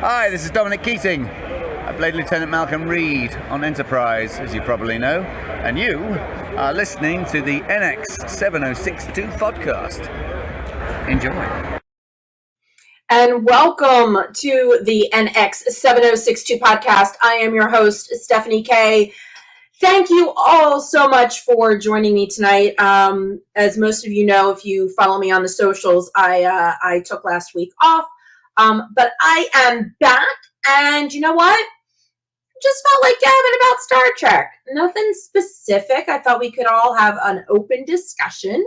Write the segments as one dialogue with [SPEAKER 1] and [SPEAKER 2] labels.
[SPEAKER 1] Hi, this is Dominic Keating. I played Lieutenant Malcolm Reed on Enterprise, as you probably know, and you are listening to the NX 7062 podcast. Enjoy.
[SPEAKER 2] And welcome to the NX 7062 podcast. I am your host, Stephanie K. Thank you all so much for joining me tonight. As most of you know, if you follow me on the socials, I took last week off. But I am back, and you know what? Just felt like gabbing about Star Trek. Nothing specific. I thought we could all have an open discussion.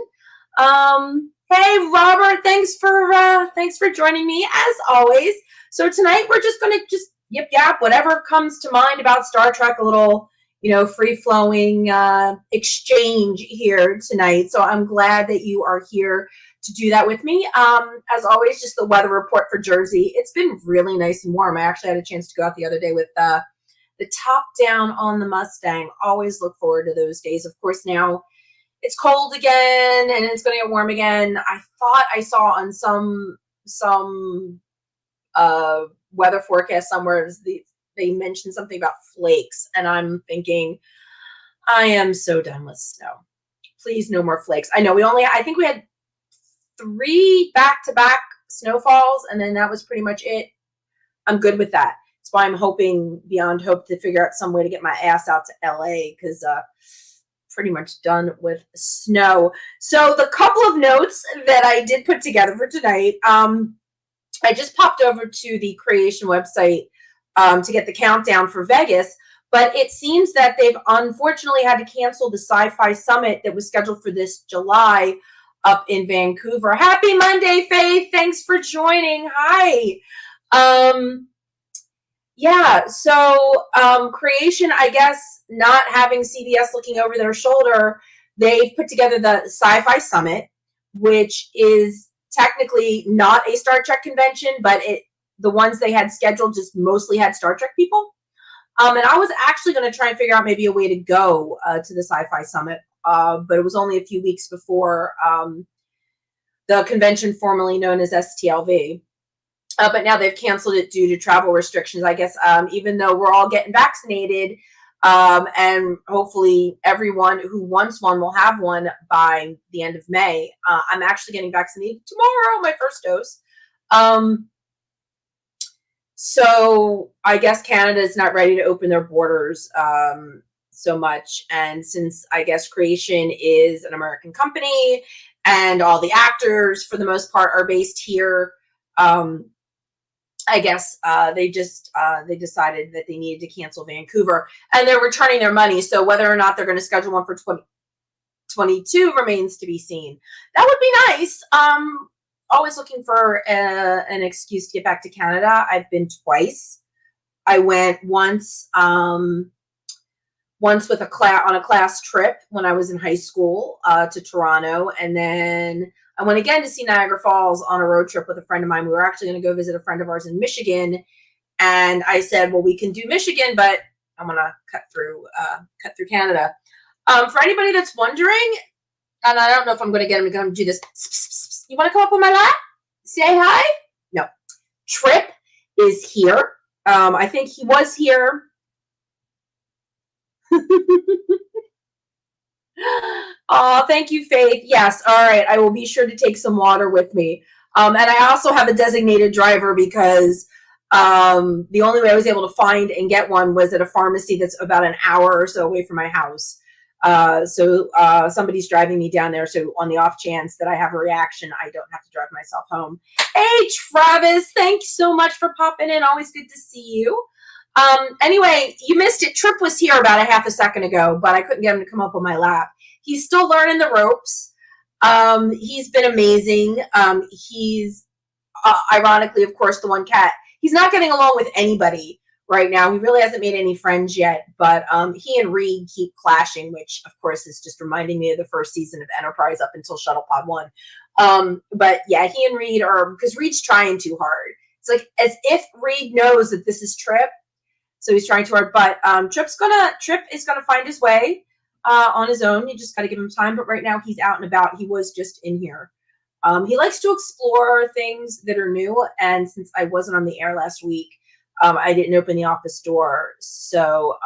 [SPEAKER 2] Hey, Robert, thanks for joining me as always. So tonight we're just gonna yip yap whatever comes to mind about Star Trek. A little, free flowing exchange here tonight. So I'm glad that you are here to do that with me. As always, just the weather report for Jersey. It's been really nice and warm. I actually had a chance to go out the other day with the top down on the Mustang. Always look forward to those days. Of course, now it's cold again and it's going to get warm again. I thought I saw on some weather forecast somewhere they mentioned something about flakes, and I'm thinking, I am so done with snow. Please, no more flakes. I know I think we had 3 back-to-back snowfalls, and then that was pretty much it. I'm good with that. That's why I'm hoping beyond hope to figure out some way to get my ass out to LA, because pretty much done with snow. So the couple of notes that I did put together for tonight, I just popped over to the Creation website to get the countdown for Vegas, but it seems that they've unfortunately had to cancel the Sci-Fi Summit that was scheduled for this July up in Vancouver. Happy Monday, Faith. Thanks for joining. Hi. So Creation, I guess, not having CBS looking over their shoulder, they've put together the Sci-Fi Summit, which is technically not a Star Trek convention, but the ones they had scheduled just mostly had Star Trek people. And I was actually going to try and figure out maybe a way to go to the Sci-Fi Summit, but it was only a few weeks before the convention formerly known as STLV. But now they've canceled it due to travel restrictions, I guess, even though we're all getting vaccinated, and hopefully everyone who wants one will have one by the end of May. I'm actually getting vaccinated tomorrow, my first dose. So I guess Canada is not ready to open their borders so much. And since I guess Creation is an American company and all the actors, for the most part, are based here, I guess they decided that they needed to cancel Vancouver, and they're returning their money. So whether or not they're going to schedule one for 2022 remains to be seen. That would be nice. Always looking for an excuse to get back to Canada. I've been twice. I went once with on a class trip when I was in high school to Toronto, and then I went again to see Niagara Falls on a road trip with a friend of mine. We were actually going to go visit a friend of ours in Michigan, and I said, well, we can do Michigan, but I'm going to cut through Canada. For anybody that's wondering, and I don't know if I'm going to get him to come do this. You want to come up on my lap? Say hi? No. Trip is here. I think he was here. Oh, thank you, Faith. Yes. All right. I will be sure to take some water with me. And I also have a designated driver because the only way I was able to find and get one was at a pharmacy that's about an hour or so away from my house. So somebody's driving me down there. So on the off chance that I have a reaction, I don't have to drive myself home. Hey, Travis, thanks so much for popping in. Always good to see you. Anyway, you missed it. Trip was here about a half a second ago, but I couldn't get him to come up on my lap. He's still learning the ropes. He's been amazing. He's ironically, of course, the one cat. He's not getting along with anybody right now. He really hasn't made any friends yet, but he and Reed keep clashing, which of course is just reminding me of the first season of Enterprise up until Shuttlepod 1. But yeah, he and Reed are, because Reed's trying too hard. It's like as if Reed knows that this is Trip, so he's trying too hard. But Trip is gonna find his way on his own. You just got to give him time. But right now he's out and about. He was just in here He likes to explore things that are new, and since I wasn't on the air last week, I didn't open the office door. So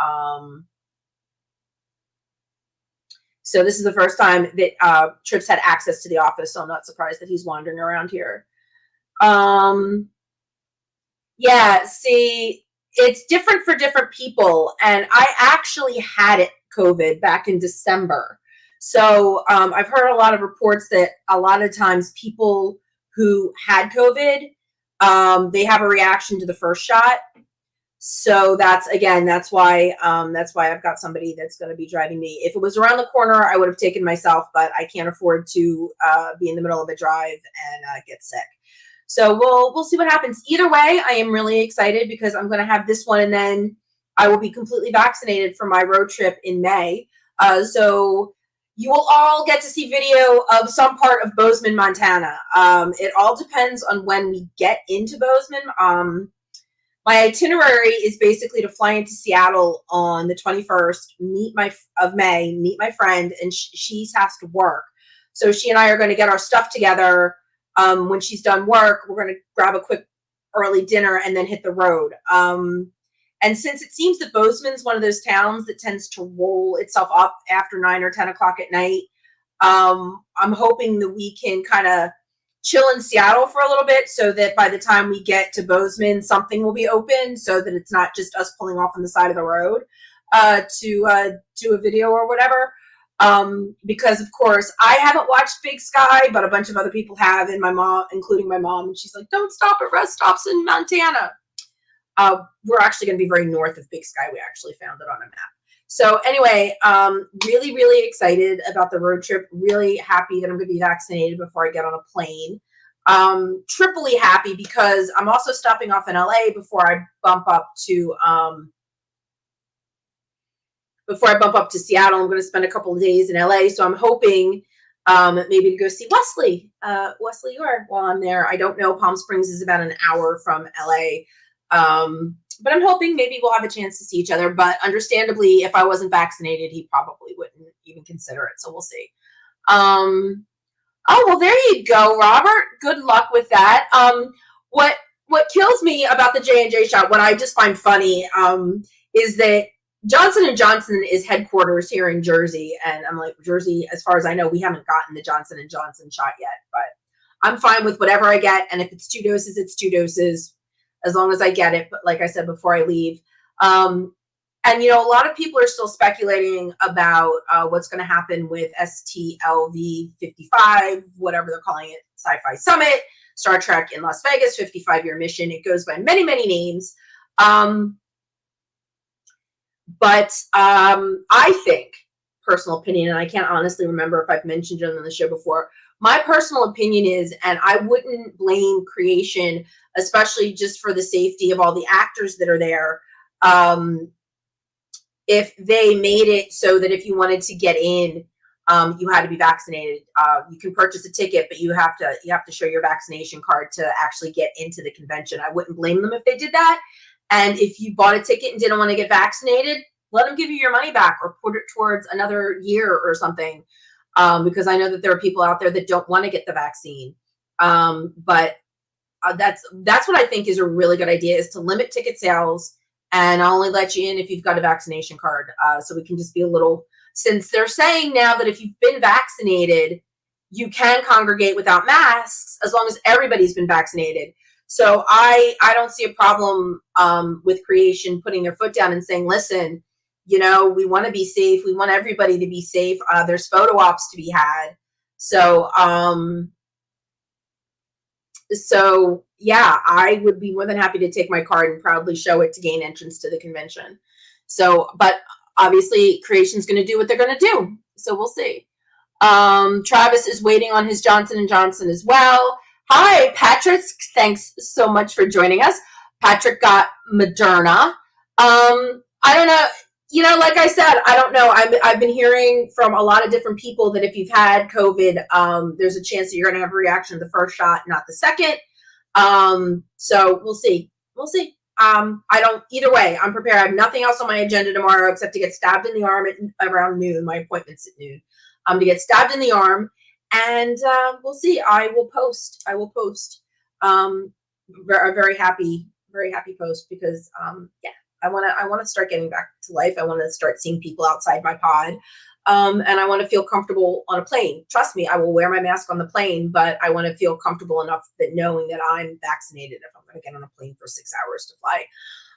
[SPEAKER 2] this is the first time that Trips had access to the office, so I'm not surprised that he's wandering around here. Yeah, see, it's different for different people, and I actually had COVID back in December. So I've heard a lot of reports that a lot of times people who had COVID, they have a reaction to the first shot. So that's why I've got somebody that's going to be driving me. If it was around the corner, I would have taken myself, but I can't afford to be in the middle of a drive and get sick. So we'll see what happens. Either way, I am really excited because I'm going to have this one, and then I will be completely vaccinated for my road trip in May. So you will all get to see video of some part of Bozeman, Montana. It all depends on when we get into Bozeman. My itinerary is basically to fly into Seattle on the 21st, meet my friend, and she has to work. So she and I are going to get our stuff together. When she's done work, we're going to grab a quick early dinner and then hit the road. And since it seems that Bozeman's one of those towns that tends to roll itself up after 9 or 10 o'clock at night, I'm hoping that we can kind of chill in Seattle for a little bit so that by the time we get to Bozeman, something will be open so that it's not just us pulling off on the side of the road to do a video or whatever. Because of course I haven't watched Big Sky, but a bunch of other people have, and my mom, including my mom, and she's like, don't stop at rest stops in Montana. We're actually going to be very north of Big Sky. We actually found it on a map. So anyway, really, really excited about the road trip. Really happy that I'm going to be vaccinated before I get on a plane. Triply happy because I'm also stopping off in LA before I bump up to Seattle. I'm going to spend a couple of days in LA. So I'm hoping maybe to go see Wesley York while I'm there. I don't know. Palm Springs is about an hour from LA. But I'm hoping maybe we'll have a chance to see each other. But understandably, if I wasn't vaccinated, he probably wouldn't even consider it. So we'll see. Oh, well, there you go, Robert. Good luck with that. What kills me about the J&J shot, what I just find funny, is that Johnson & Johnson is headquarters here in Jersey. And I'm like, Jersey, as far as I know, we haven't gotten the Johnson & Johnson shot yet. But I'm fine with whatever I get. And if it's 2 doses, it's 2 doses. As long as I get it, but like I said before I leave. And, a lot of people are still speculating about what's going to happen with STLV 55, whatever they're calling it, Sci-Fi Summit, Star Trek in Las Vegas, 55-year mission. It goes by many, many names. But I think, personal opinion, and I can't honestly remember if I've mentioned it on the show before, my personal opinion is, and I wouldn't blame Creation, especially just for the safety of all the actors that are there, if they made it so that if you wanted to get in, you had to be vaccinated. You can purchase a ticket, but you have to show your vaccination card to actually get into the convention. I wouldn't blame them if they did that. And if you bought a ticket and didn't want to get vaccinated, let them give you your money back or put it towards another year or something. Because I know that there are people out there that don't want to get the vaccine. But that's what I think is a really good idea, is to limit ticket sales and only let you in if you've got a vaccination card. So we can just be a little, since they're saying now that if you've been vaccinated, you can congregate without masks as long as everybody's been vaccinated. So I don't see a problem with Creation putting their foot down and saying, listen, we want to be safe. We want everybody to be safe. There's photo ops to be had. So yeah, I would be more than happy to take my card and proudly show it to gain entrance to the convention. So, but obviously Creation's going to do what they're going to do. So we'll see. Travis is waiting on his Johnson & Johnson as well. Hi, Patrick. Thanks so much for joining us. Patrick got Moderna. I don't know. Like I said, I don't know. I've been hearing from a lot of different people that if you've had COVID, there's a chance that you're going to have a reaction to the first shot, not the second. So we'll see. Either way, I'm prepared. I have nothing else on my agenda tomorrow except to get stabbed in the arm around noon. My appointment's at noon. To get stabbed in the arm and we'll see. I will post. A very happy post because yeah, I want to start getting back to life. I want to start seeing people outside my pod. And I want to feel comfortable on a plane. Trust me, I will wear my mask on the plane, but I want to feel comfortable enough that knowing that I'm vaccinated if I'm going to get on a plane for 6 hours to fly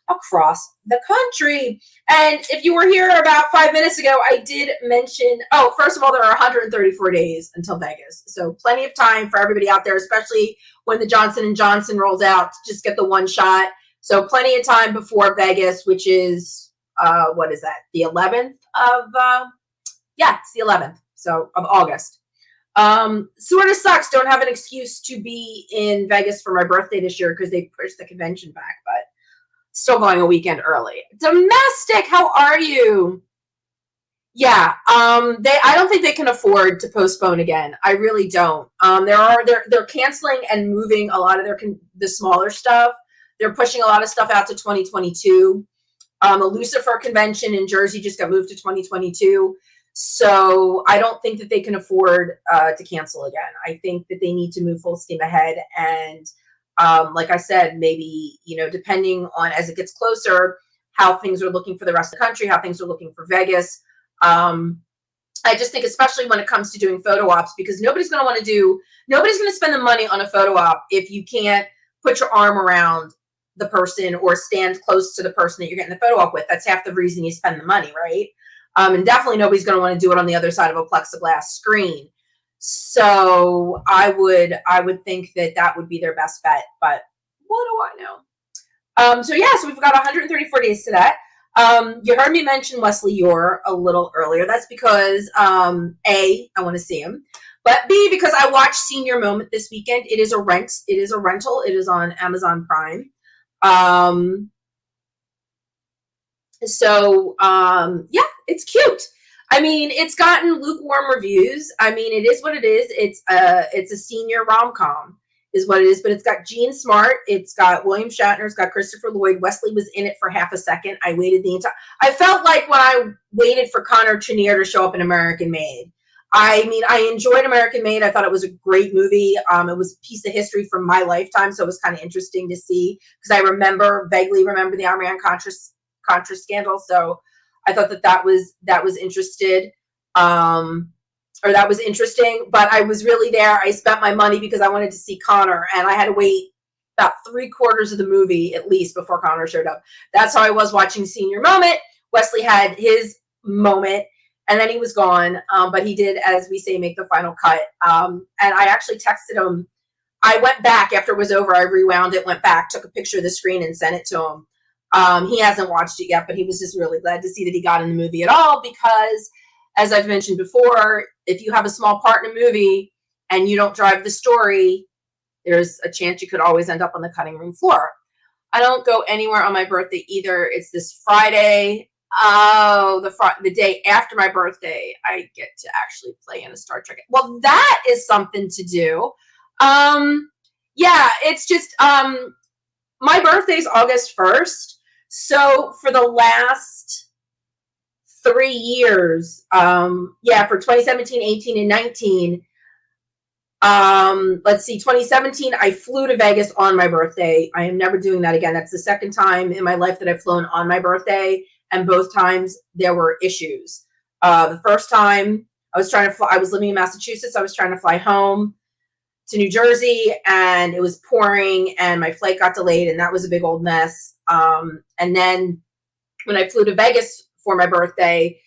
[SPEAKER 2] across the country. And if you were here about 5 minutes ago, I did mention, first of all, there are 134 days until Vegas. So plenty of time for everybody out there, especially when the Johnson & Johnson rolls out to just get the one shot. So plenty of time before Vegas, which is, what is that? The 11th of, it's the 11th. So of August. Sort of sucks. Don't have an excuse to be in Vegas for my birthday this year because they pushed the convention back, but still going a weekend early. Domestic, how are you? Yeah, I don't think they can afford to postpone again. I really don't. They're canceling and moving a lot of the smaller stuff. They're pushing a lot of stuff out to 2022. The Lucifer convention in Jersey just got moved to 2022. So I don't think that they can afford to cancel again. I think that they need to move full steam ahead. And like I said, maybe, depending on as it gets closer, how things are looking for the rest of the country, how things are looking for Vegas. I just think, especially when it comes to doing photo ops, because nobody's going to spend the money on a photo op if you can't put your arm around the person or stand close to the person that you're getting the photo op with. That's half the reason you spend the money, right? And definitely nobody's going to want to do it on the other side of a plexiglass screen. So I would think that would be their best bet, but what do I know? So we've got 134 days to that. You heard me mention Wesley Ure a little earlier. That's because A, I want to see him, but B, because I watched Senior Moment this weekend. It is a rental. It is on Amazon Prime. It's cute. I mean, it's gotten lukewarm reviews. I mean, it is what it is. It's a senior rom-com is what it is, but it's got Jean Smart. It's got William Shatner. It's got Christopher Lloyd. Wesley was in it for half a second. I felt like when I waited for Connor Trinneer to show up in American Made. I mean, I enjoyed American Made. I thought it was a great movie. It was a piece of history from my lifetime, so it was kind of interesting to see because I vaguely remember the Iran-Contra scandal. So I thought that was interesting. But I was really there. I spent my money because I wanted to see Connor, and I had to wait about 3/4 of the movie at least before Connor showed up. That's how I was watching Senior Moment. Wesley had his moment, and then he was gone. But he did, as we say, make the final cut. And I actually texted him. I went back after it was over. I rewound it, went back, took a picture of the screen, and sent it to him. He hasn't watched it yet, but he was just really glad to see that he got in the movie at all because, as I've mentioned before, if you have a small part in a movie and you don't drive the story, there's a chance you could always end up on the cutting room floor. I don't go anywhere on my birthday either. It's this Friday. Oh, the day after my birthday, I get to actually play in a Star Trek. Well, that is something to do. It's just my birthday's August 1st. So for the last 3 years, for 2017, 18, and 19, 2017, I flew to Vegas on my birthday. I am never doing that again. That's the second time in my life that I've flown on my birthday, and both times there were issues. The first time I was living in Massachusetts. I was trying to fly home to New Jersey, and it was pouring, and my flight got delayed, and that was a big old mess. And then when I flew to Vegas for my birthday,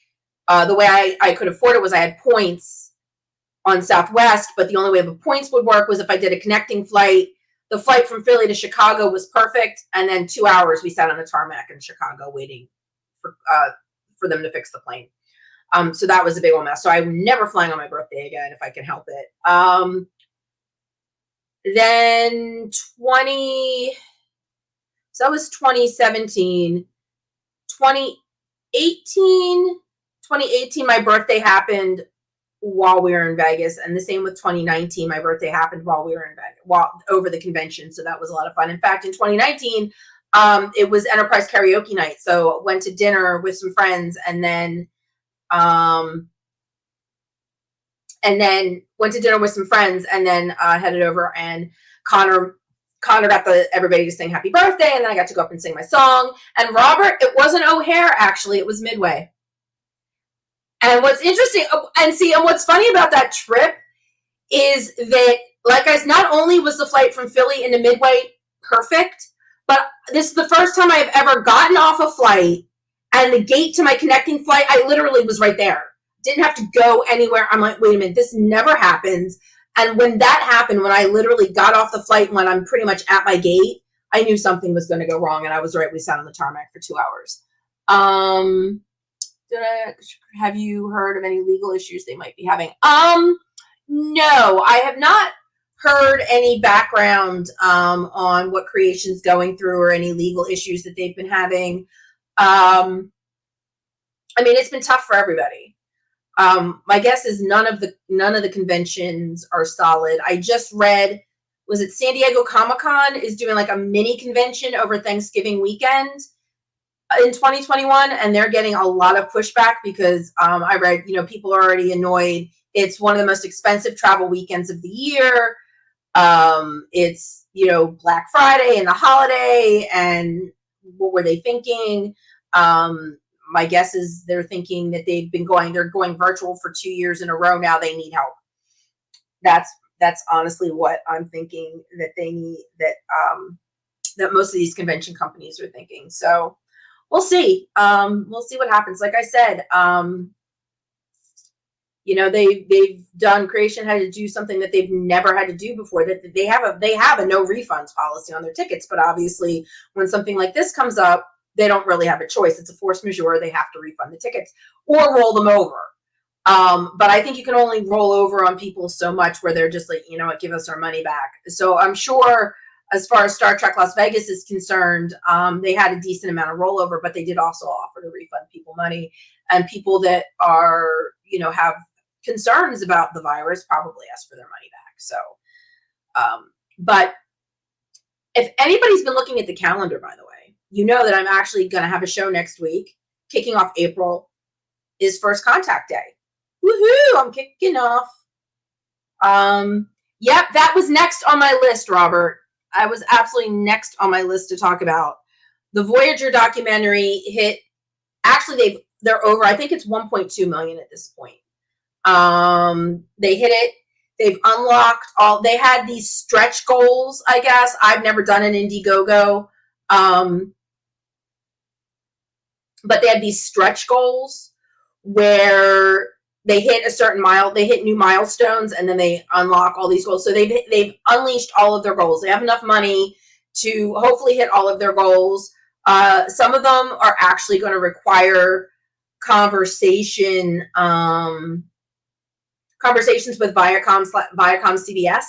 [SPEAKER 2] the way I could afford it was I had points on Southwest, but the only way the points would work was if I did a connecting flight. The flight from Philly to Chicago was perfect, and then 2 hours we sat on the tarmac in Chicago waiting for them to fix the plane. So that was a big old mess. So I'm never flying on my birthday again if I can help it. Then so that was 2017. 2018, my birthday happened while we were in Vegas, and the same with 2019. My birthday happened while we were in Vegas, over the convention, so that was a lot of fun. In fact, in 2019, it was Enterprise Karaoke Night, so went to dinner with some friends, and then and then went to dinner with some friends, and then headed over, and Connor got everybody to sing happy birthday, and then I got to go up and sing my song. And Robert, it wasn't O'Hare, actually, it was Midway. And what's interesting, and what's funny about that trip is that, like I said, not only was the flight from Philly into Midway perfect, but this is the first time I've ever gotten off a flight, and the gate to my connecting flight, I literally was right there. Didn't have to go anywhere. I'm like, wait a minute, this never happens. And when that happened, when I literally got off the flight, when I'm pretty much at my gate, I knew something was going to go wrong, and I was right. We sat on the tarmac for 2 hours. Have you heard of any legal issues they might be having? No, I have not heard any background on what Creation's going through or any legal issues that they've been having. I mean, it's been tough for everybody. My guess is none of the conventions are solid. I just read, was it San Diego Comic-Con is doing like a mini convention over Thanksgiving weekend in 2021, and they're getting a lot of pushback because I read, people are already annoyed. It's one of the most expensive travel weekends of the year. It's, Black Friday and the holiday, and what were they thinking? My guess is they're thinking that they're going virtual for 2 years in a row now. They need help. That's honestly what I'm thinking that they need, that most of these convention companies are thinking. So we'll see. We'll see what happens. Like I said, they've done, Creation had to do something that they've never had to do before. That they have a no refunds policy on their tickets, but obviously when something like this comes up, they don't really have a choice. It's a force majeure. They have to refund the tickets or roll them over. But I think you can only roll over on people so much where they're just like, give us our money back. So I'm sure as far as Star Trek Las Vegas is concerned, they had a decent amount of rollover, but they did also offer to refund people money, and people that are, have concerns about the virus probably ask for their money back. So, but if anybody's been looking at the calendar, by the way, that I'm actually going to have a show next week, kicking off April, is First Contact Day. Woohoo! I'm kicking off. Yep, that was next on my list, Robert. I was absolutely next on my list to talk about. The Voyager documentary hit. Actually, they're over. I think it's 1.2 million at this point. They hit it. They've unlocked all. They had these stretch goals, I guess. I've never done an Indiegogo. But they had these stretch goals where they hit a certain they hit new milestones, and then they unlock all these goals. So they've unleashed all of their goals. They have enough money to hopefully hit all of their goals. Some of them are actually going to require conversations with Viacom CBS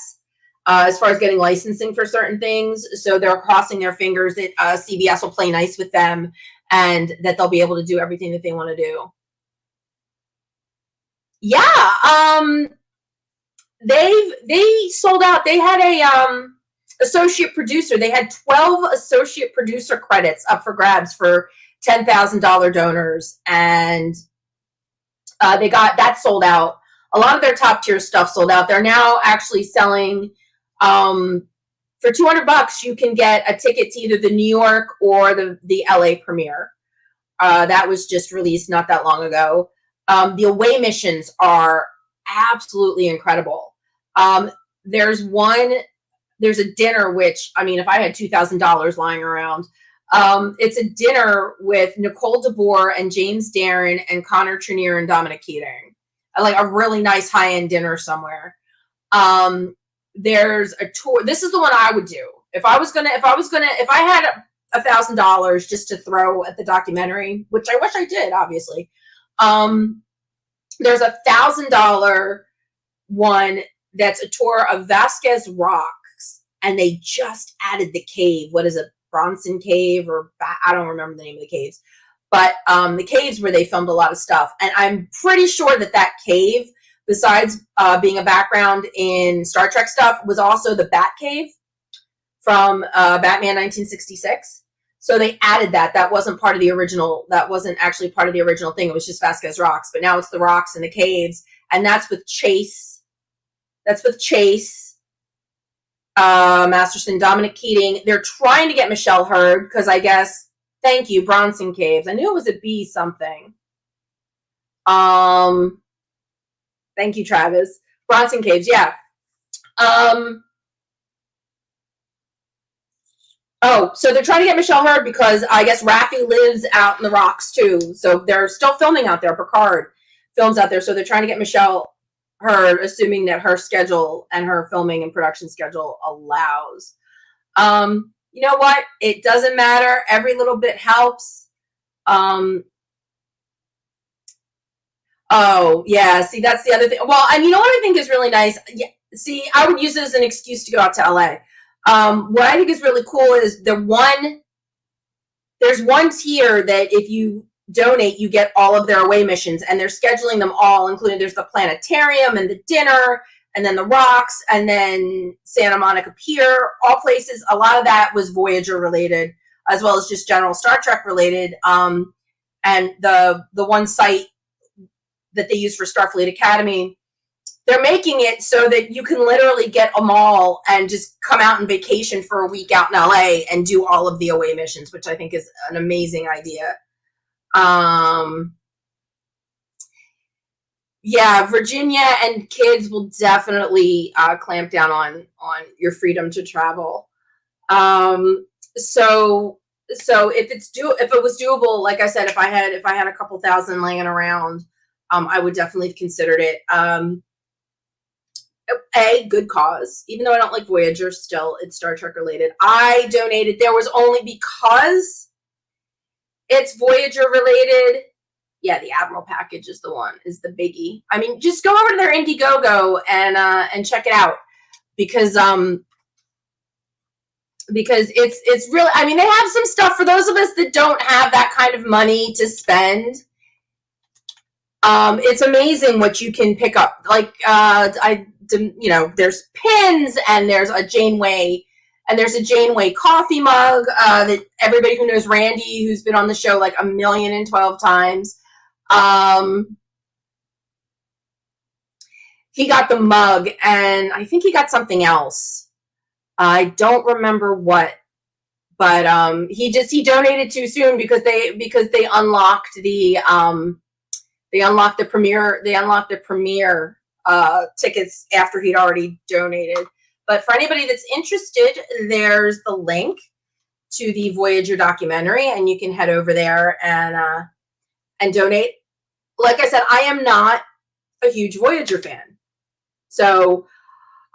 [SPEAKER 2] as far as getting licensing for certain things. So they're crossing their fingers that CBS will play nice with them, and that they'll be able to do everything that they want to do. Yeah, they sold out. They had a associate producer. They had 12 associate producer credits up for grabs for $10,000 donors, and they got that sold out. A lot of their top tier stuff sold out. They're now actually selling for $200. You can get a ticket to either the New York or the LA premiere. That was just released not that long ago. The away missions are absolutely incredible. There's a dinner, which, I mean, if I had $2,000 lying around, it's a dinner with Nicole DeBoer and James Darren and Connor Trinneer and Dominic Keating. Like a really nice high-end dinner somewhere. There's a tour. This is the one I would do. If I had $1,000 just to throw at the documentary, which I wish I did, obviously. There's $1,000 one that's a tour of Vasquez Rocks, and they just added the cave. What is it? Bronson Cave, or I don't remember the name of the caves, but the caves where they filmed a lot of stuff. And I'm pretty sure that cave, besides being a background in Star Trek stuff, was also the Bat Cave from Batman 1966. So they added that. That wasn't part of the original. That wasn't actually part of the original thing. It was just Vasquez Rocks. But now it's the rocks and the caves. and that's with Chase. Masterson, Dominic Keating. They're trying to get Michelle Hurd because I guess, thank you, Bronson Caves. I knew it was a B something. Thank you, Travis. Bronson Caves, yeah. So they're trying to get Michelle Hurd because I guess Raffi lives out in the Rocks too. So they're still filming out there. Picard films out there. So they're trying to get Michelle Hurd, assuming that her schedule and her filming and production schedule allows. You know what? It doesn't matter. Every little bit helps. Oh, yeah. See, that's the other thing. Well, and you know what I think is really nice? Yeah, see, I would use it as an excuse to go out to LA. What I think is really cool is there's one tier that if you donate, you get all of their away missions, and they're scheduling them all, including there's the planetarium and the dinner, and then the Rocks, and then Santa Monica Pier, all places. A lot of that was Voyager related, as well as just general Star Trek related. And the one site that they use for Starfleet Academy, they're making it so that you can literally get them all and just come out on vacation for a week out in LA and do all of the away missions, which I think is an amazing idea. Yeah, Virginia and kids will definitely clamp down on your freedom to travel. So if it was doable, like I said, if I had a couple thousand laying around, I would definitely have considered it. A good cause, even though I don't like Voyager, still it's Star Trek related. I donated. There was only because it's Voyager related. Yeah, the Admiral package is the biggie. I mean, just go over to their Indiegogo and check it out because it's really. I mean, they have some stuff for those of us that don't have that kind of money to spend. It's amazing what you can pick up. Like there's pins and there's a Janeway coffee mug that everybody who knows Randy, who's been on the show like 1,012 times. He got the mug, and I think he got something else. I don't remember what, but he donated too soon because they unlocked the premiere tickets after he'd already donated. But for anybody that's interested, there's the link to the Voyager documentary, and you can head over there and donate. Like I said, I am not a huge Voyager fan, so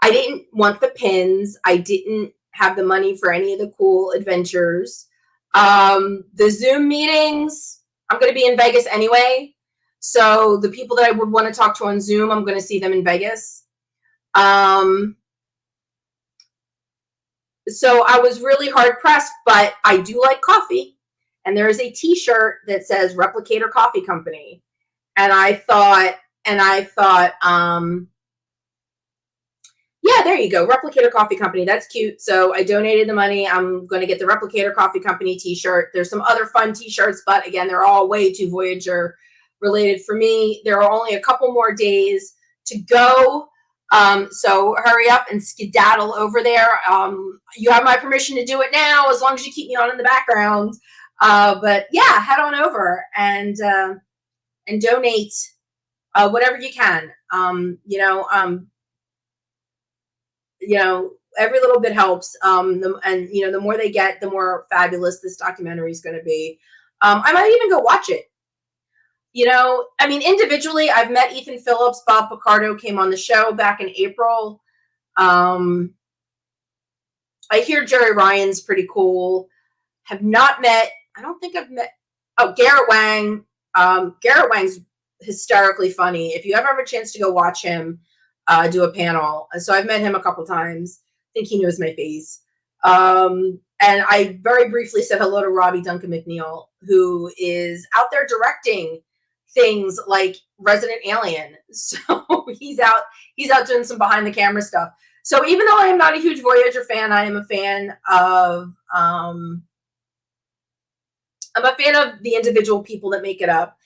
[SPEAKER 2] I didn't want the pins. I didn't have the money for any of the cool adventures. The Zoom meetings, I'm going to be in Vegas anyway. So the people that I would want to talk to on Zoom, I'm going to see them in Vegas. So I was really hard pressed, but I do like coffee. And there is a t-shirt that says Replicator Coffee Company. And I thought, yeah, there you go. Replicator Coffee Company. That's cute. So I donated the money. I'm going to get the Replicator Coffee Company t-shirt. There's some other fun t-shirts, but again, they're all way too Voyager related for me. There are only a couple more days to go. So hurry up and skedaddle over there. You have my permission to do it now, as long as you keep me on in the background. But yeah, head on over and donate whatever you can. Every little bit helps. The more they get, the more fabulous this documentary is going to be. I might even go watch it. Individually, I've met Ethan Phillips. Bob Picardo came on the show back in April. I hear Jerry Ryan's pretty cool. I don't think I've met, Garrett Wang. Garrett Wang's hysterically funny. If you ever have a chance to go watch him do a panel. So I've met him a couple times. I think he knows my face. And I very briefly said hello to Robbie Duncan McNeil, who is out there directing things like Resident Alien. So he's out doing some behind the camera stuff. So even though I am not a huge Voyager fan, I am a fan of the individual people that make it up.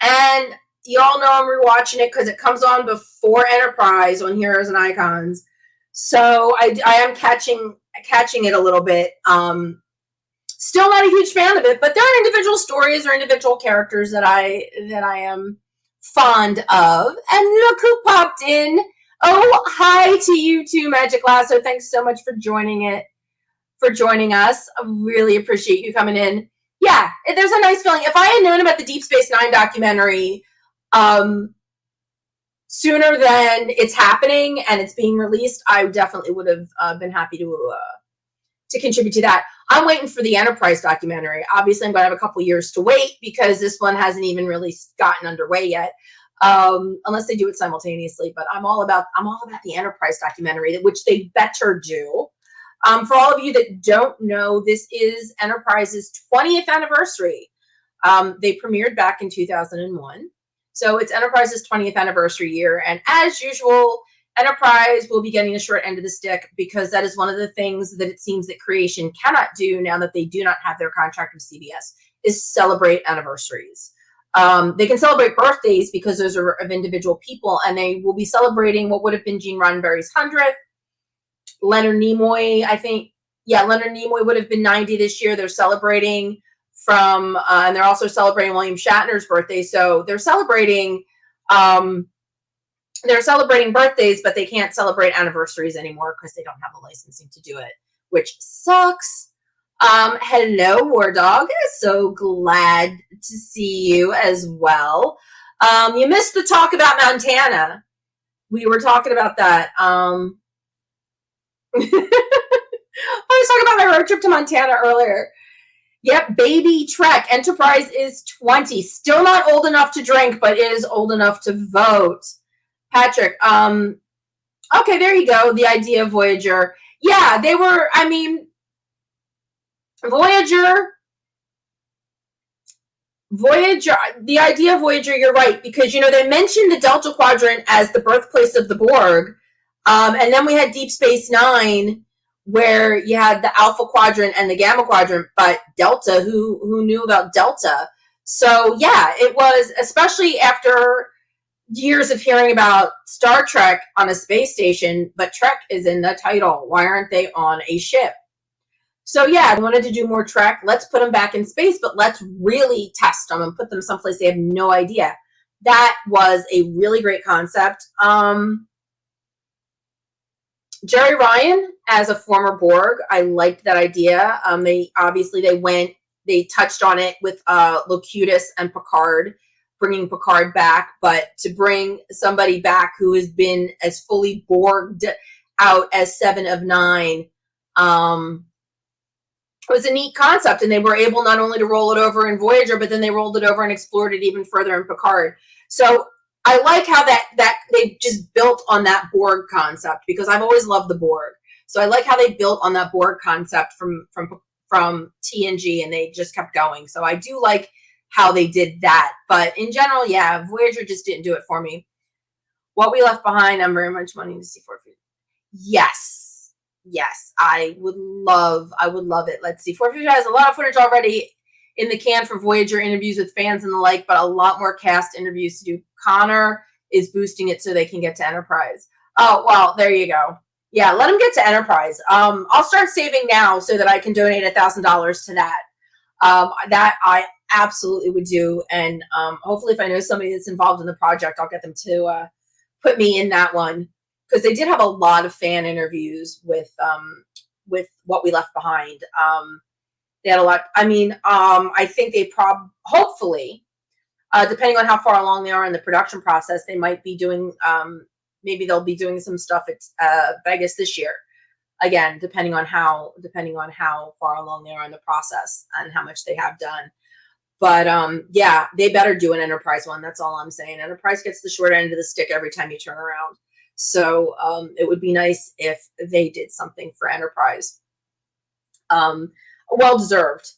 [SPEAKER 2] And You all know I'm rewatching it because it comes on before Enterprise on Heroes and Icons. So I am catching it a little bit. Still not a huge fan of it, but there are individual stories or individual characters that I am fond of. And look who popped in. Oh, hi to you too, Magic Lasso. Thanks so much for joining us. I really appreciate you coming in. Yeah, there's a nice feeling. If I had known about the Deep Space Nine documentary sooner than it's happening and it's being released, I definitely would have been happy to contribute to that. I'm waiting for the Enterprise documentary. Obviously, I'm going to have a couple years to wait because this one hasn't even really gotten underway yet, unless they do it simultaneously. But I'm all about the Enterprise documentary, which they better do. For all of you that don't know, this is Enterprise's 20th anniversary. They premiered back in 2001. So it's Enterprise's 20th anniversary year. And as usual, Enterprise will be getting the short end of the stick because that is one of the things that it seems that Creation cannot do now that they do not have their contract with CBS, is celebrate anniversaries. They can celebrate birthdays because those are of individual people, and they will be celebrating what would have been Gene Roddenberry's 100th. Leonard Nimoy, I think, Leonard Nimoy would have been 90 this year. They're celebrating and they're also celebrating William Shatner's birthday. So they're celebrating birthdays, but they can't celebrate anniversaries anymore because they don't have the licensing to do it, which sucks. Hello, War Dog. So glad to see you as well. You missed the talk about Montana. We were talking about that. I was talking about my road trip to Montana earlier. Yep, baby Trek. Enterprise is 20. Still not old enough to drink, but is old enough to vote. Patrick, okay, there you go. The idea of Voyager. Yeah, they were, Voyager, the idea of Voyager, you're right, because, they mentioned the Delta Quadrant as the birthplace of the Borg, and then we had Deep Space Nine, where you had the Alpha Quadrant and the Gamma Quadrant, but Delta, who knew about Delta? So, yeah, it was, especially after years of hearing about Star Trek on a space station, but Trek is in the title. Why aren't they on a ship? So, yeah, I wanted to do more Trek. Let's put them back in space, but let's really test them and put them someplace they have no idea. That was a really great concept. Jerry Ryan as a former Borg, I liked that idea. They touched on it with Locutus and Picard, bringing Picard back, but to bring somebody back who has been as fully Borged out as Seven of Nine was a neat concept, and they were able not only to roll it over in Voyager, but then they rolled it over and explored it even further in Picard. So I like how that they just built on that Borg concept, because I've always loved the Borg. So I like how they built on that Borg concept from TNG, and they just kept going. So I do like how they did that. But in general, yeah, Voyager just didn't do it for me. What We Left Behind, I'm very much wanting to see for. Yes, I would love it. Let's see. 450 has a lot of footage already in the can for Voyager interviews with fans and the like, but a lot more cast interviews to do. Connor is boosting it so they can get to Enterprise. Oh, well, there you go. Yeah, let them get to Enterprise. I'll start saving now so that I can donate $1,000 to that. That I absolutely would do, and hopefully if I know somebody that's involved in the project, I'll get them to put me in that one, because they did have a lot of fan interviews with What We Left Behind. They had a lot. I think they hopefully, depending on how far along they are in the production process, they might be doing. Maybe they'll be doing some stuff at Vegas this year. Again, depending on how far along they are in the process and how much they have done. But yeah, they better do an Enterprise one. That's all I'm saying. Enterprise gets the short end of the stick every time you turn around. So it would be nice if they did something for Enterprise. Well deserved.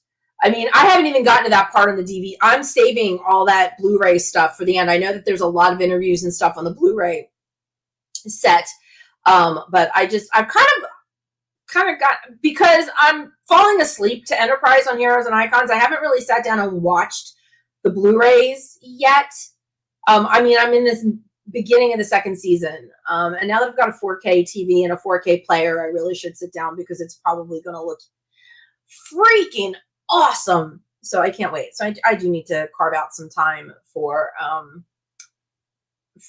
[SPEAKER 2] I haven't even gotten to that part on the DVD. I'm saving all that Blu-ray stuff for the end. I know that there's a lot of interviews and stuff on the Blu-ray set, but I've kind of got, because I'm falling asleep to Enterprise on Heroes and Icons. I haven't really sat down and watched the Blu-rays yet. I mean, I'm in this beginning of the second season. And now that I've got a 4K TV and a 4K player, I really should sit down because it's probably going to look freaking awesome. So I can't wait. So I do need to carve out some time for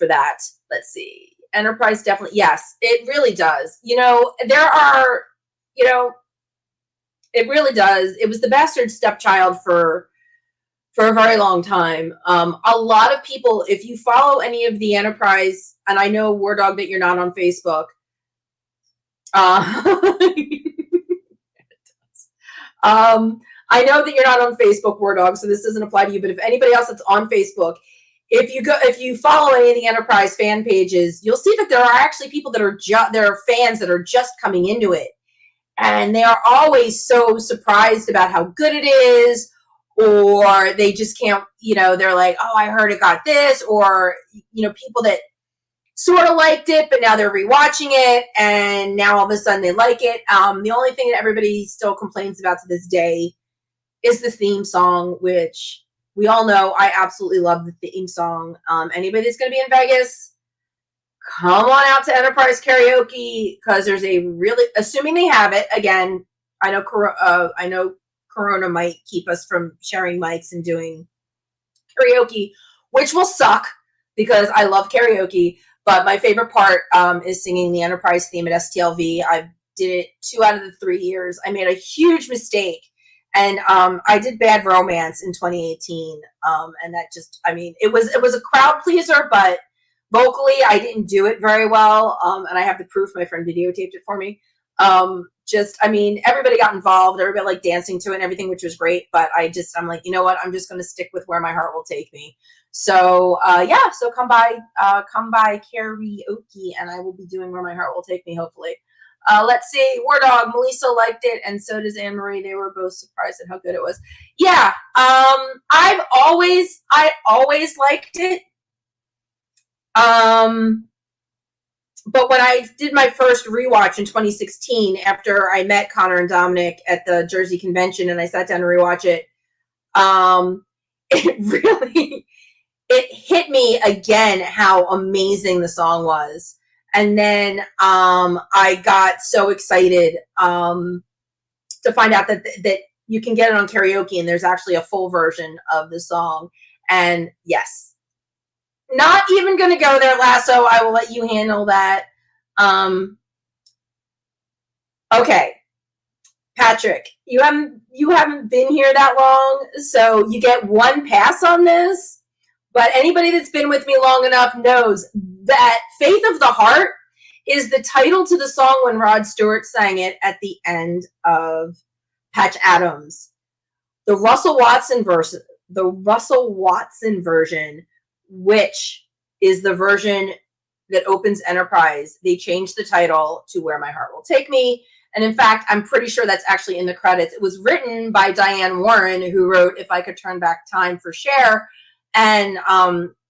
[SPEAKER 2] that. Let's see. Enterprise definitely, yes, it really does. There are, it really does. It was the bastard stepchild for a very long time. A lot of people, if you follow any of the Enterprise, and I know War Dog that you're not on Facebook. I know that you're not on Facebook, War Dog, so this doesn't apply to you. But if anybody else that's on Facebook, if you follow any of the Enterprise fan pages, you'll see that there are actually people that are there are fans that are just coming into it, and they are always so surprised about how good it is, or they just can't. They're like, "Oh, I heard it got this," or people that sort of liked it, but now they're rewatching it, and now all of a sudden they like it. The only thing that everybody still complains about to this day is the theme song, which we all know I absolutely love the theme song. Anybody that's going to be in Vegas, come on out to Enterprise Karaoke, because there's a really, assuming they have it, again, I know Corona might keep us from sharing mics and doing karaoke, which will suck because I love karaoke. But my favorite part is singing the Enterprise theme at STLV. I did it 2 out of the 3 years. I made a huge mistake. And I did Bad Romance in 2018. And that just, it was a crowd pleaser, but vocally I didn't do it very well. And I have the proof. My friend videotaped it for me. Everybody got involved. Everybody liked dancing to it and everything, which was great. But I'm like, you know what? I'm just going to stick with Where My Heart Will Take Me. So, so come by karaoke, and I will be doing Where My Heart Will Take Me, hopefully. Let's see, War Dog, Melissa liked it, and so does Anne Marie. They were both surprised at how good it was. Yeah, I always liked it. But when I did my first rewatch in 2016, after I met Connor and Dominic at the Jersey convention, and I sat down to rewatch it, it hit me again how amazing the song was. And then I got so excited to find out that you can get it on karaoke, and there's actually a full version of the song. And yes, not even going to go there, Lasso. I will let you handle that. Okay, Patrick, you haven't been here that long, so you get one pass on this. But anybody that's been with me long enough knows that Faith of the Heart is the title to the song when Rod Stewart sang it at the end of Patch Adams. The Russell Watson version, which is the version that opens Enterprise, they changed the title to Where My Heart Will Take Me. And in fact, I'm pretty sure that's actually in the credits. It was written by Diane Warren, who wrote If I Could Turn Back Time for Cher, and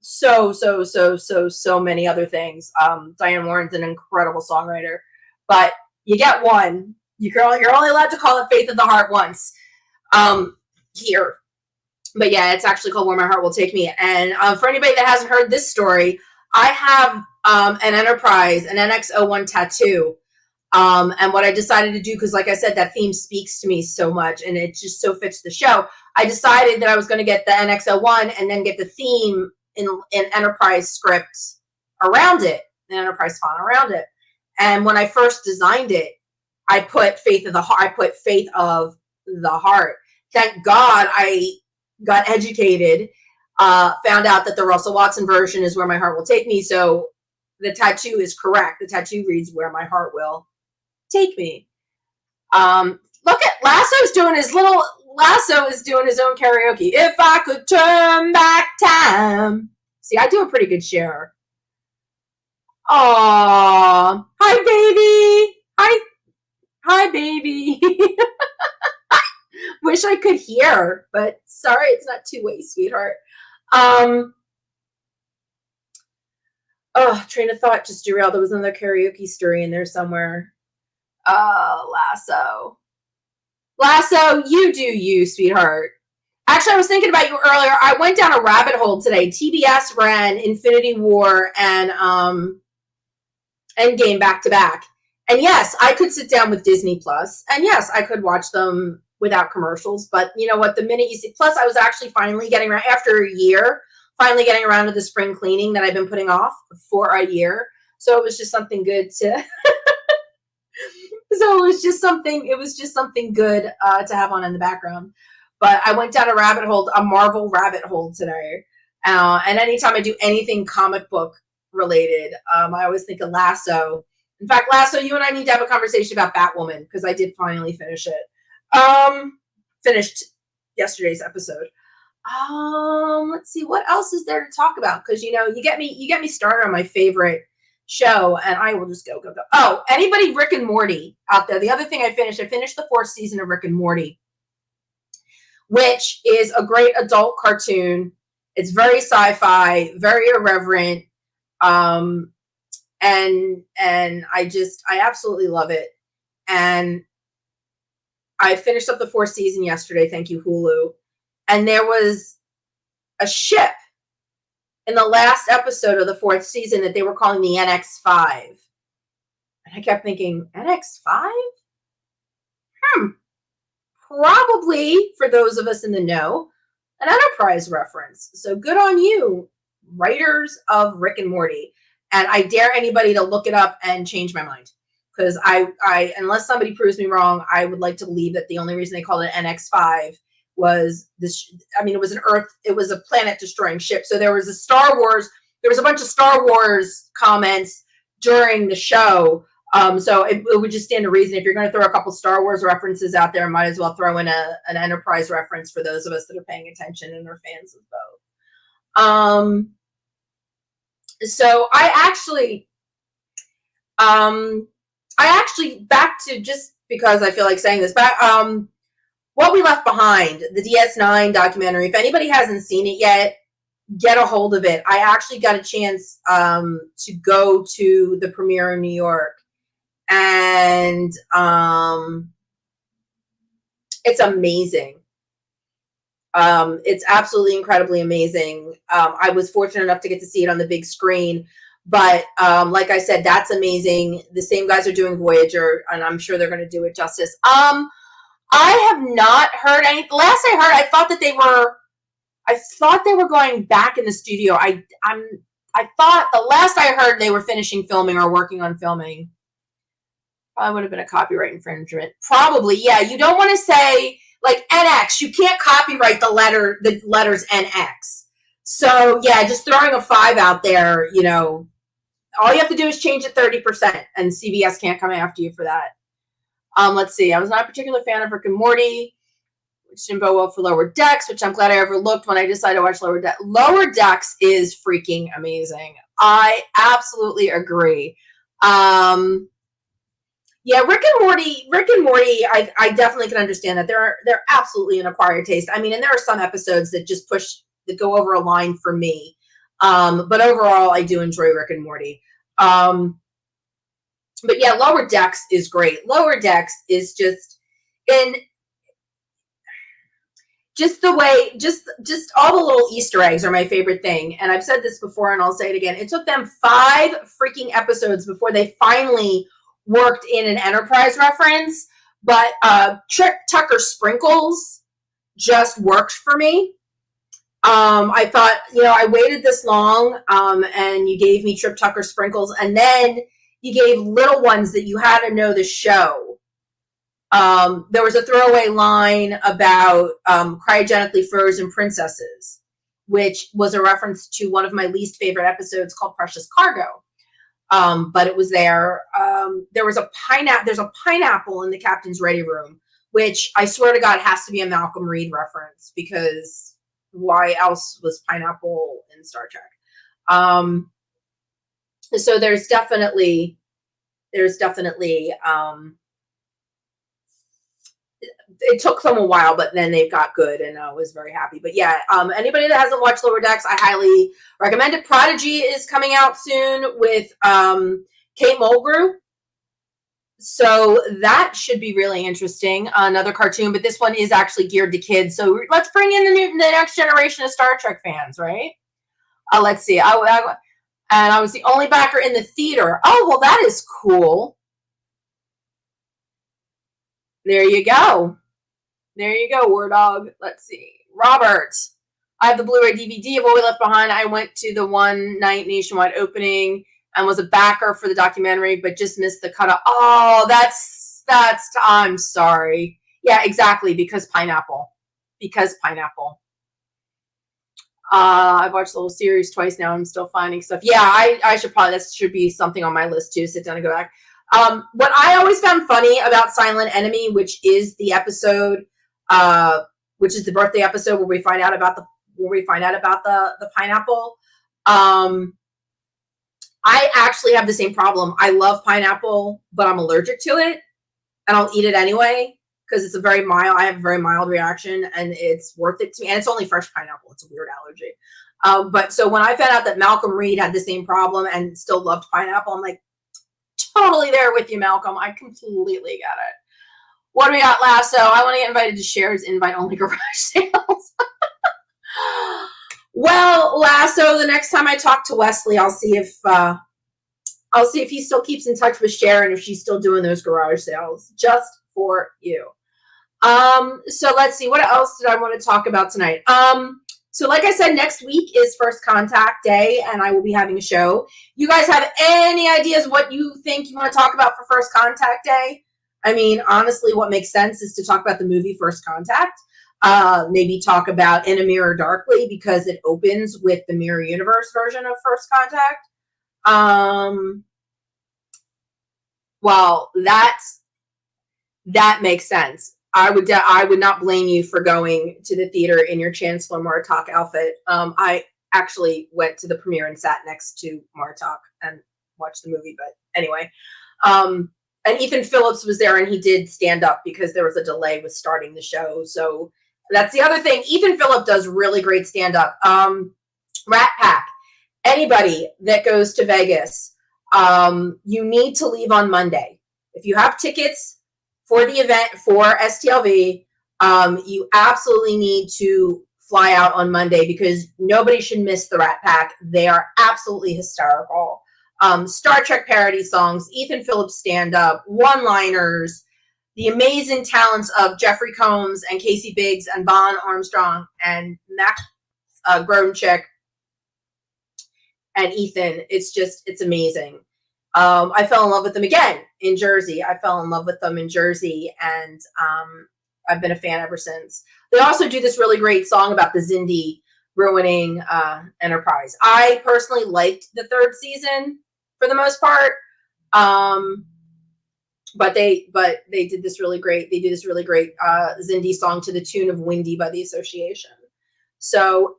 [SPEAKER 2] so many other things. Diane Warren's an incredible songwriter, but you get one. You're only allowed to call it Faith of the Heart once here. But yeah, it's actually called Where My Heart Will Take Me. And for anybody that hasn't heard this story, I have an Enterprise, an NX-01 tattoo. And what I decided to do, because like I said, that theme speaks to me so much and it just so fits the show, I decided that I was going to get the NX-01 and then get the theme in Enterprise script around it, an Enterprise font around it. And when I first designed it, I put Faith of the Heart. I put Faith of the Heart. Thank God I got educated, found out that the Russell Watson version is Where My Heart Will Take Me. So the tattoo is correct. The tattoo reads Where My Heart Will Take Me. Look at Lasso is doing his own karaoke. If I could turn back time. See, I do a pretty good share. Aww. Hi, baby. Hi, baby. Wish I could hear, but sorry, it's not two-way, sweetheart. Train of thought just derailed. There was another karaoke story in there somewhere. Lasso, you do you, sweetheart. Actually, I was thinking about you earlier. I went down a rabbit hole today. TBS ran Infinity War and Endgame back to back. And yes, I could sit down with Disney Plus, and yes, I could watch them without commercials. But you know what? The minute you see, plus I was actually finally getting around after a year, finally getting around to the spring cleaning that I've been putting off for a year. So it was just something good to. So it was just something good to have on in the background. But I went down a Marvel rabbit hole today. And anytime I do anything comic book related, I always think of Lasso. In fact, Lasso, you and I need to have a conversation about Batwoman because I did finally finish it. Finished yesterday's episode. Let's see, what else is there to talk about? Because you get me started on my favorite show, and I will just go. Oh, anybody Rick and Morty out there? The other thing I finished the 4th season of Rick and Morty, which is a great adult cartoon. It's very sci-fi, very irreverent, and I absolutely love it. And I finished up the 4th season yesterday. Thank you, Hulu. And there was a ship in the last episode of the 4th season that they were calling the NX-5. And I kept thinking, NX-5? Probably, for those of us in the know, an Enterprise reference. So good on you, writers of Rick and Morty. And I dare anybody to look it up and change my mind. Because I unless somebody proves me wrong, I would like to believe that the only reason they called it NX-5 was this. I mean, it was a planet destroying ship. So there was a bunch of Star Wars comments during the show. So it would just stand to reason if you're going to throw a couple Star Wars references out there, might as well throw in an Enterprise reference for those of us that are paying attention and are fans of both. So I actually back to, just because I feel like saying this, back What We Left Behind, the DS9 documentary. If anybody hasn't seen it yet, get a hold of it. I actually got a chance to go to the premiere in New York, and it's amazing. It's absolutely incredibly amazing. I was fortunate enough to get to see it on the big screen, but like I said, that's amazing. The same guys are doing Voyager, and I'm sure they're going to do it justice. I have not heard any. Last I heard, I thought they were going back in the studio. I thought the last I heard they were finishing filming or working on filming. Probably would have been a copyright infringement. Probably, yeah. You don't want to say like NX. You can't copyright the letters NX. So yeah, just throwing a 5 out there. All you have to do is change it 30%, and CBS can't come after you for that. Let's see. I was not a particular fan of Rick and Morty, which didn't bode well for Lower Decks, which I'm glad I overlooked when I decided to watch Lower Decks. Lower Decks is freaking amazing. I absolutely agree. Yeah, Rick and Morty, I definitely can understand that. They're absolutely an acquired taste. I mean, and there are some episodes that just that go over a line for me. But overall, I do enjoy Rick and Morty. But yeah, Lower Decks is great. Lower Decks is just the way, just all the little Easter eggs are my favorite thing. And I've said this before, and I'll say it again. It took them 5 freaking episodes before they finally worked in an Enterprise reference. But Trip Tucker Sprinkles just worked for me. I thought, I waited this long, and you gave me Trip Tucker Sprinkles, and then you gave little ones that you had to know the show. There was a throwaway line about cryogenically frozen princesses, which was a reference to one of my least favorite episodes called Precious Cargo. But it was there. There's a pineapple in the captain's ready room, which I swear to God has to be a Malcolm Reed reference, because why else was pineapple in Star Trek? So there's definitely it took them a while, but then they got good, and I was very happy. But yeah, anybody that hasn't watched Lower Decks, I highly recommend it. Prodigy is coming out soon with Kate Mulgrew. So that should be really interesting. Another cartoon, but this one is actually geared to kids. So let's bring in the next generation of Star Trek fans, right? Let's see. And I was the only backer in the theater. Oh, well, that is cool. There you go. There you go, War Dog. Let's see. Robert. I have the Blu-ray DVD of What We Left Behind. I went to the one night nationwide opening and was a backer for the documentary, but just missed the cutoff. Oh, that's, I'm sorry. Yeah, exactly. Because pineapple. I've watched the whole series twice now. I'm still finding stuff. Yeah, I should probably, that should be something on my list too. Sit down and go back. What I always found funny about Silent Enemy, which is the episode, which is the birthday episode where we find out about the pineapple. I actually have the same problem. I love pineapple, but I'm allergic to it, and I'll eat it anyway because it's I have a very mild reaction, and it's worth it to me. And it's only fresh pineapple. It's a weird allergy. But so when I found out that Malcolm Reed had the same problem and still loved pineapple, I'm like, totally there with you, Malcolm. I completely get it. What do we got, Lasso? I want to get invited to Cher's invite-only garage sales. Well, Lasso, the next time I talk to Wesley, I'll see if he still keeps in touch with Sharon, if she's still doing those garage sales, just for you. So let's see, what else did I want to talk about tonight? So like I said, next week is First Contact Day, and I will be having a show. You guys have any ideas what you think you want to talk about for First Contact Day? I mean, honestly, what makes sense is to talk about the movie First Contact. Maybe talk about In a Mirror Darkly, because it opens with the Mirror Universe version of First Contact. Well, that makes sense. I would not blame you for going to the theater in your Chancellor Martok outfit. I actually went to the premiere and sat next to Martok and watched the movie, but anyway. And Ethan Phillips was there, and he did stand up because there was a delay with starting the show. So that's the other thing. Ethan Phillips does really great stand up. Rat Pack. Anybody that goes to Vegas, you need to leave on Monday. If you have tickets for the event for STLV, you absolutely need to fly out on Monday because nobody should miss the Rat Pack. They are absolutely hysterical. Star Trek parody songs, Ethan Phillips stand-up, one-liners, the amazing talents of Jeffrey Combs and Casey Biggs and Vaughn Armstrong and Max Grodinchik and Ethan. It's amazing. I fell in love with them again in Jersey. And I've been a fan ever since. They also do this really great song about the Xindi ruining Enterprise. I personally liked the third season for the most part, but they did this really great. They do this really great Xindi song to the tune of "Windy" by The Association. So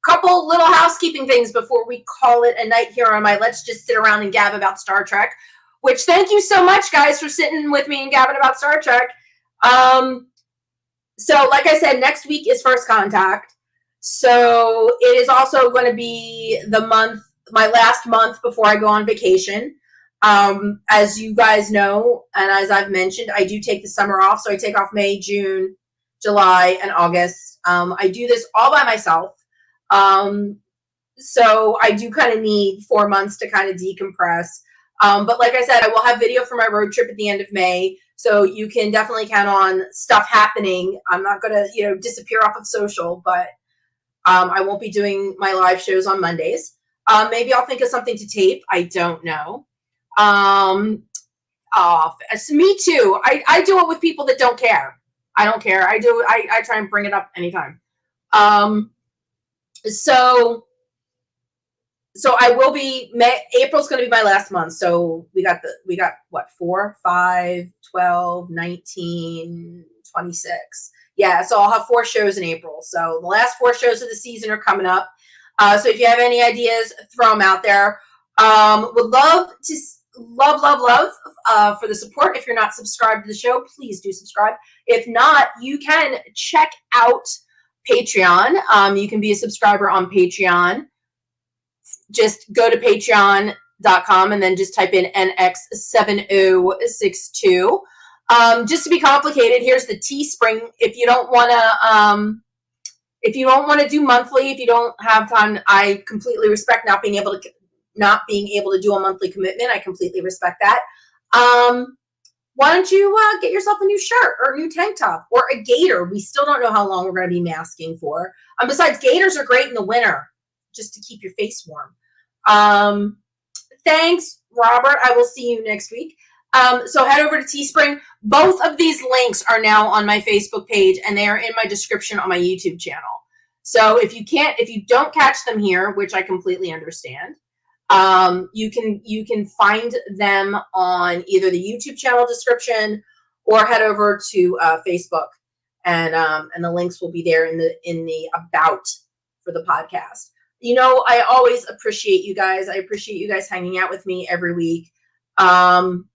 [SPEAKER 2] couple little housekeeping things before we call it a night here on my Let's Just Sit Around and Gab About Star Trek, which thank you so much, guys, for sitting with me and gabbing about Star Trek. So like I said, next week is First Contact. So it is also going to be my last month before I go on vacation. As you guys know, and as I've mentioned, I do take the summer off. So I take off May, June, July, and August. I do this all by myself. So I do kind of need 4 months to kind of decompress. But like I said, I will have video for my road trip at the end of May. So you can definitely count on stuff happening. I'm not going to, disappear off of social, but I won't be doing my live shows on Mondays. Maybe I'll think of something to tape. I don't know. Me too. I do it with people that don't care. I don't care. I try and bring it up anytime. So I will be, April's going to be my last month. So we got what, 4, 5, 12, 19, 26. Yeah. So I'll have 4 shows in April. So the last 4 shows of the season are coming up. So if you have any ideas, throw them out there. Would love for the support. If you're not subscribed to the show, please do subscribe. If not, you can check out Patreon. You can be a subscriber on Patreon. Just go to patreon.com/, and then just type in NX7062. Just to be complicated, here's the Teespring. If you don't want to do monthly, if you don't have time, I completely respect not being able to do a monthly commitment. I completely respect that. Why don't you get yourself a new shirt or a new tank top or a gaiter? We still don't know how long we're going to be masking for. Besides, gaiters are great in the winter, just to keep your face warm. Thanks, Robert. I will see you next week. So head over to Teespring. Both of these links are now on my Facebook page, and they are in my description on my YouTube channel. So if you don't catch them here, which I completely understand, you can find them on either the YouTube channel description or head over to Facebook, and the links will be there in the about for the podcast. You know, I always appreciate you guys. I appreciate you guys hanging out with me every week. So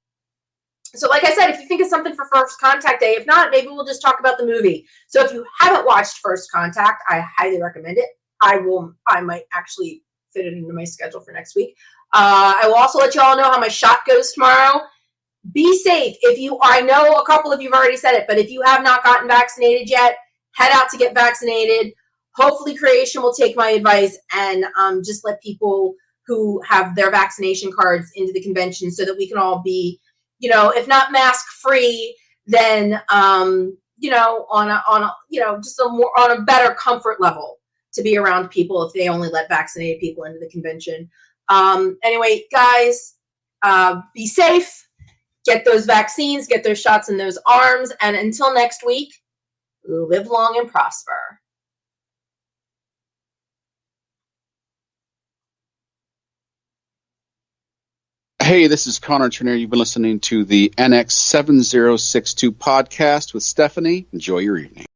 [SPEAKER 2] like I said, if you think of something for First Contact Day, if not, maybe we'll just talk about the movie. So if you haven't watched First Contact, I highly recommend it. I might actually fit it into my schedule for next week. I will also let you all know how my shot goes tomorrow. Be safe. I know a couple of you have already said it, but if you have not gotten vaccinated yet, head out to get vaccinated. Hopefully Creation will take my advice and just let people who have their vaccination cards into the convention so that we can all be, if not mask free, then on a better comfort level to be around people if they only let vaccinated people into the convention. Anyway, guys, be safe, get those vaccines, get those shots in those arms, and until next week, live long and prosper.
[SPEAKER 3] Hey, this is Connor Turner. You've been listening to the NX7062 podcast with Stephanie. Enjoy your evening.